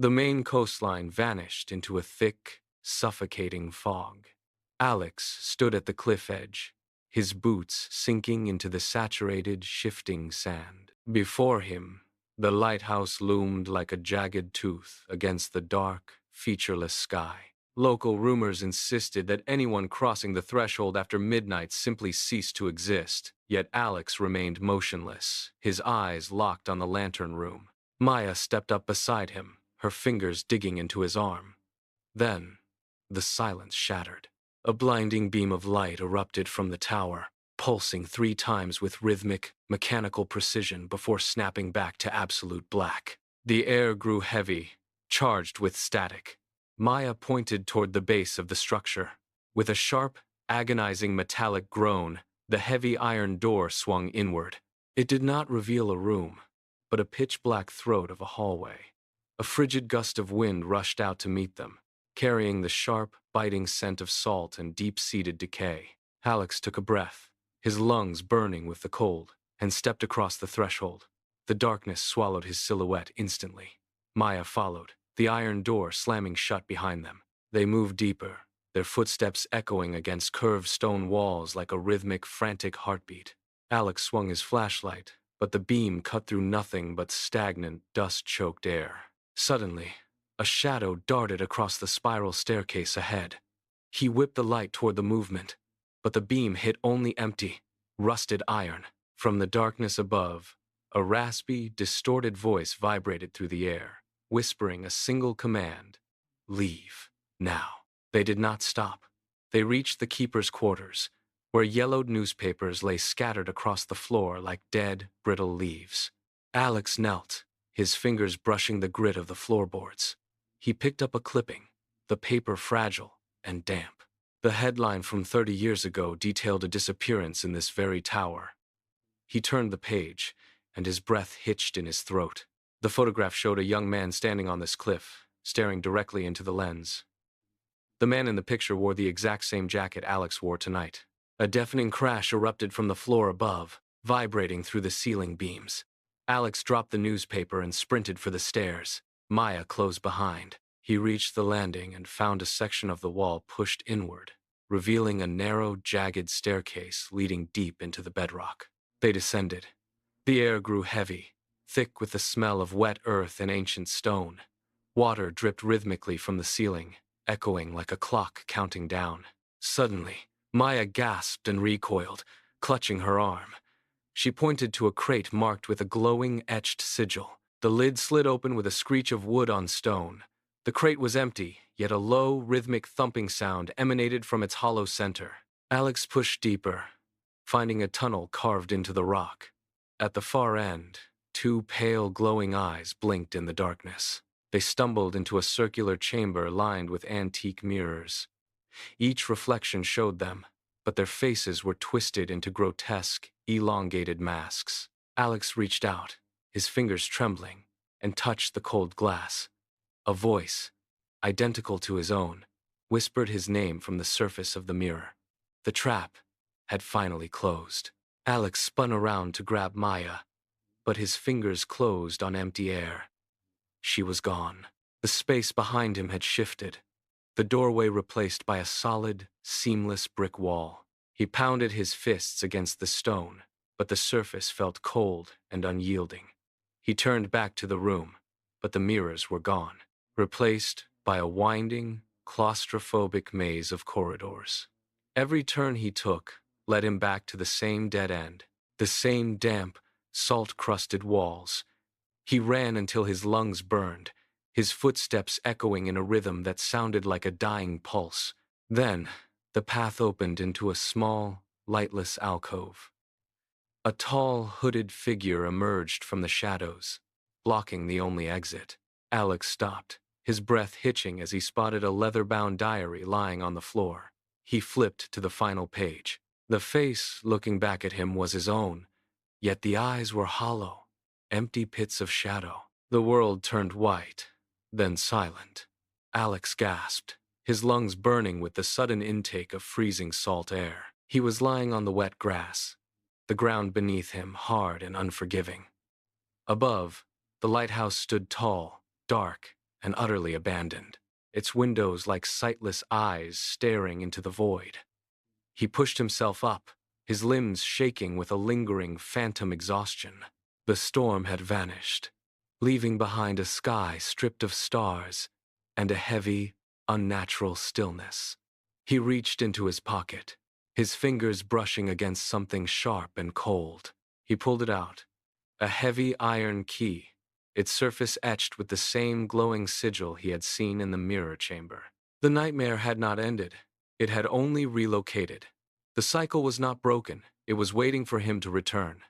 The Maine coastline vanished into a thick, suffocating fog. Alex stood at the cliff edge, his boots sinking into the saturated, shifting sand. Before him, the lighthouse loomed like a jagged tooth against the dark, featureless sky. Local rumors insisted that anyone crossing the threshold after midnight simply ceased to exist, yet Alex remained motionless, his eyes locked on the lantern room. Maya stepped up beside him, her fingers digging into his arm. Then, the silence shattered. A blinding beam of light erupted from the tower, pulsing 3 times with rhythmic, mechanical precision before snapping back to absolute black. The air grew heavy, charged with static. Maya pointed toward the base of the structure. With a sharp, agonizing metallic groan, the heavy iron door swung inward. It did not reveal a room, but a pitch-black throat of a hallway. A frigid gust of wind rushed out to meet them, carrying the sharp, biting scent of salt and deep-seated decay. Alex took a breath, his lungs burning with the cold, and stepped across the threshold. The darkness swallowed his silhouette instantly. Maya followed, the iron door slamming shut behind them. They moved deeper, their footsteps echoing against curved stone walls like a rhythmic, frantic heartbeat. Alex swung his flashlight, but the beam cut through nothing but stagnant, dust-choked air. Suddenly, a shadow darted across the spiral staircase ahead. He whipped the light toward the movement, but the beam hit only empty, rusted iron. From the darkness above, a raspy, distorted voice vibrated through the air, whispering a single command: "Leave, now." They did not stop. They reached the keeper's quarters, where yellowed newspapers lay scattered across the floor like dead, brittle leaves. Alex knelt, his fingers brushing the grit of the floorboards. He picked up a clipping, the paper fragile and damp. The headline from 30 years ago detailed a disappearance in this very tower. He turned the page, and his breath hitched in his throat. The photograph showed a young man standing on this cliff, staring directly into the lens. The man in the picture wore the exact same jacket Alex wore tonight. A deafening crash erupted from the floor above, vibrating through the ceiling beams. Alex dropped the newspaper and sprinted for the stairs. Maya closed behind. He reached the landing and found a section of the wall pushed inward, revealing a narrow, jagged staircase leading deep into the bedrock. They descended. The air grew heavy, thick with the smell of wet earth and ancient stone. Water dripped rhythmically from the ceiling, echoing like a clock counting down. Suddenly, Maya gasped and recoiled, clutching her arm. She pointed to a crate marked with a glowing, etched sigil. The lid slid open with a screech of wood on stone. The crate was empty, yet a low, rhythmic thumping sound emanated from its hollow center. Alex pushed deeper, finding a tunnel carved into the rock. At the far end, 2 pale, glowing eyes blinked in the darkness. They stumbled into a circular chamber lined with antique mirrors. Each reflection showed them, but their faces were twisted into grotesque, elongated masks. Alex reached out, his fingers trembling, and touched the cold glass. A voice, identical to his own, whispered his name from the surface of the mirror. The trap had finally closed. Alex spun around to grab Maya, but his fingers closed on empty air. She was gone. The space behind him had shifted, the doorway replaced by a solid, seamless brick wall. He pounded his fists against the stone, but the surface felt cold and unyielding. He turned back to the room, but the mirrors were gone, replaced by a winding, claustrophobic maze of corridors. Every turn he took led him back to the same dead end, the same damp, salt-crusted walls. He ran until his lungs burned, his footsteps echoing in a rhythm that sounded like a dying pulse. Then, the path opened into a small, lightless alcove. A tall, hooded figure emerged from the shadows, blocking the only exit. Alex stopped, his breath hitching as he spotted a leather-bound diary lying on the floor. He flipped to the final page. The face looking back at him was his own, yet the eyes were hollow, empty pits of shadow. The world turned white, then silent. Alex gasped, his lungs burning with the sudden intake of freezing salt air. He was lying on the wet grass, the ground beneath him hard and unforgiving. Above, the lighthouse stood tall, dark, and utterly abandoned, its windows like sightless eyes staring into the void. He pushed himself up, his limbs shaking with a lingering phantom exhaustion. The storm had vanished, leaving behind a sky stripped of stars and a heavy, unnatural stillness. He reached into his pocket, his fingers brushing against something sharp and cold. He pulled it out, a heavy iron key, its surface etched with the same glowing sigil he had seen in the mirror chamber. The nightmare had not ended. It had only relocated. The cycle was not broken. It was waiting for him to return.